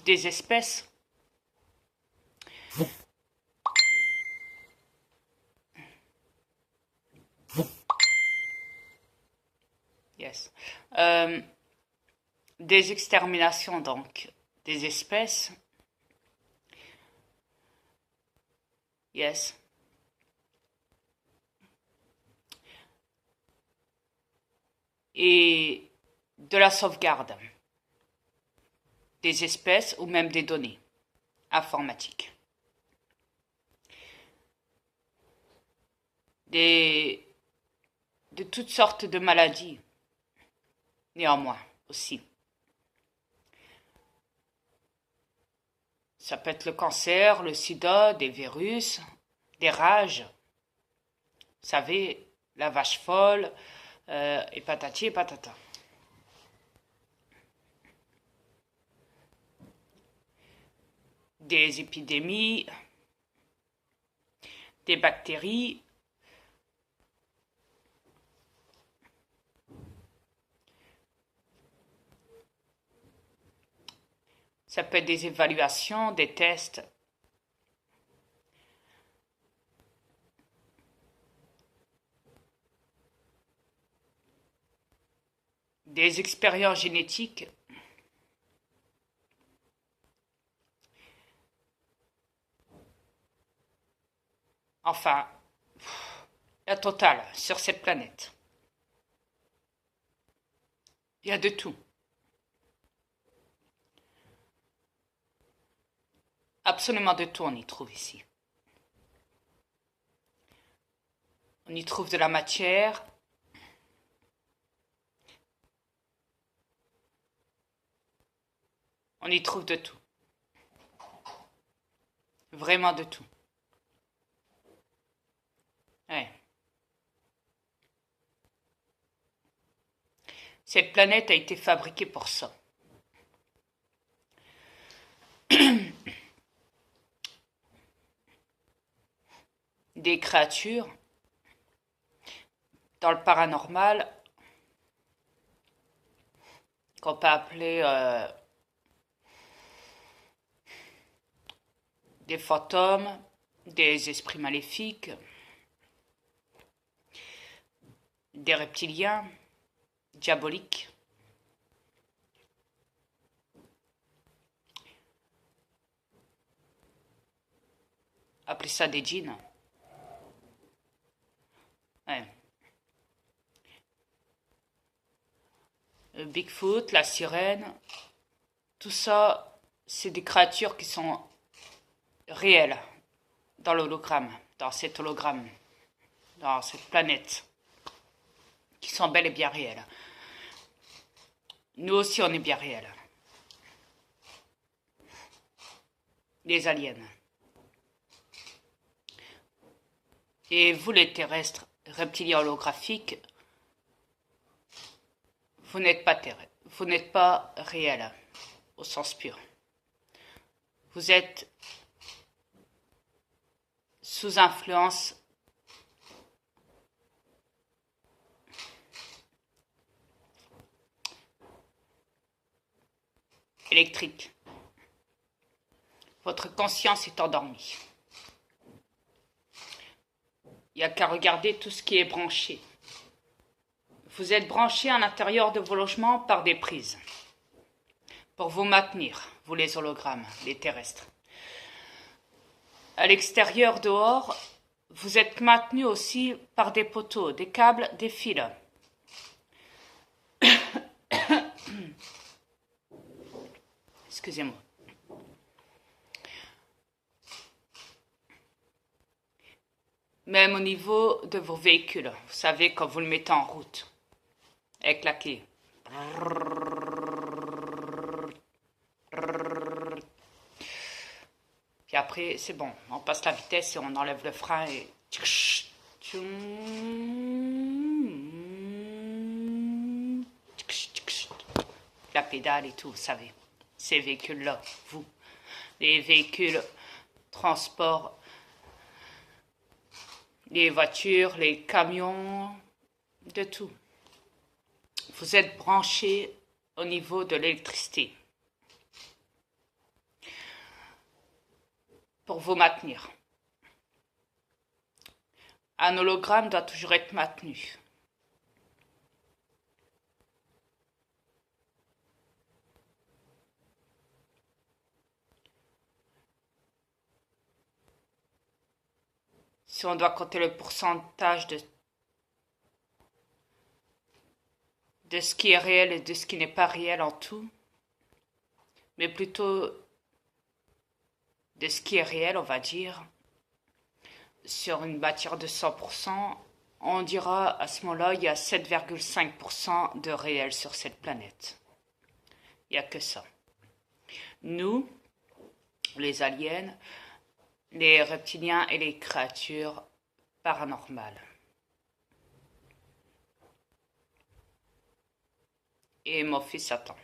des espèces. Yes. Des exterminations, donc, des espèces. Yes. Et de la sauvegarde des espèces ou même des données informatiques. De toutes sortes de maladies, néanmoins, aussi. Ça peut être le cancer, le sida, des virus, des rages. Vous savez, la vache folle, et patati et patata. Des épidémies, des bactéries. Ça peut être des évaluations, des tests. Des expériences génétiques. Enfin, la totale sur cette planète. Il y a de tout. Absolument de tout on y trouve ici. On y trouve de la matière. On y trouve de tout. Vraiment de tout. Ouais. Cette planète a été fabriquée pour ça. Des créatures dans le paranormal qu'on peut appeler des fantômes, des esprits maléfiques, des reptiliens, diaboliques. Appelez ça des djinns. Ouais. Le Bigfoot, la sirène, tout ça, c'est des créatures qui sont réelles dans l'hologramme, dans cet hologramme, dans cette planète, qui sont bel et bien réelles. Nous aussi, on est bien réels. Les aliens. Et vous, les terrestres, reptiliens holographiques, vous n'êtes pas terrestres, vous n'êtes pas réels au sens pur. Vous êtes sous influence électrique. Votre conscience est endormie. Il n'y a qu'à regarder tout ce qui est branché. Vous êtes branché à l'intérieur de vos logements par des prises. Pour vous maintenir, vous les hologrammes, les terrestres. À l'extérieur, dehors, vous êtes maintenu aussi par des poteaux, des câbles, des fils. Excusez-moi. Même au niveau de vos véhicules, vous savez, quand vous le mettez en route, avec la clé. Puis après, c'est bon, on passe la vitesse et on enlève le frein et... La pédale et tout, vous savez. Ces véhicules-là, vous. Les véhicules, transport, les voitures, les camions, de tout. Vous êtes branché au niveau de l'électricité. pour vous maintenir. Un hologramme doit toujours être maintenu. Si on doit compter le pourcentage de ce qui est réel et de ce qui n'est pas réel en tout, mais plutôt de ce qui est réel, on va dire, sur une matière de 100%, on dira à ce moment-là, il y a 7,5% de réel sur cette planète. Il n'y a que ça. Nous, les aliens, les reptiliens et les créatures paranormales. Et mon fils Satan.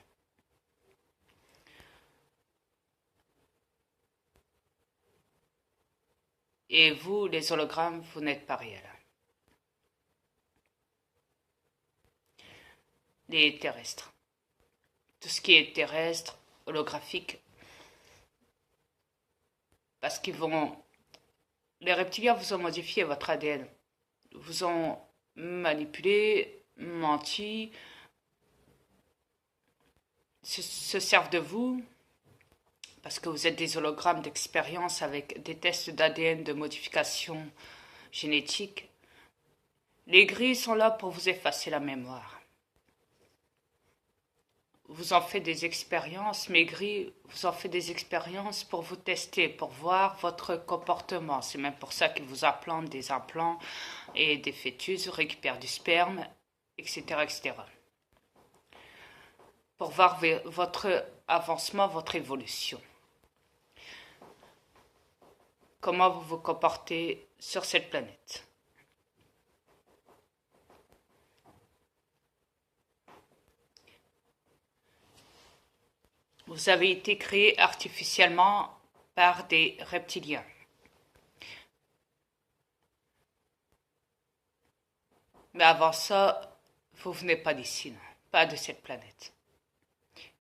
Et vous, les hologrammes, vous n'êtes pas réels. Les terrestres. Tout ce qui est terrestre, holographique, parce qu'ils vont... Les reptiliens vous ont modifié votre ADN, vous ont manipulé, menti, se servent de vous, parce que vous êtes des hologrammes d'expérience avec des tests d'ADN de modification génétique. Les grilles sont là pour vous effacer la mémoire. Vous en faites des expériences, mes grilles vous en fait des expériences pour vous tester, pour voir votre comportement. C'est même pour ça qu'ils vous implantent des implants et des fœtus, récupèrent du sperme, etc., etc. Pour voir votre avancement, votre évolution. Comment vous vous comportez sur cette planète. Vous avez été créé artificiellement par des reptiliens. Mais avant ça, vous venez pas d'ici, pas de cette planète.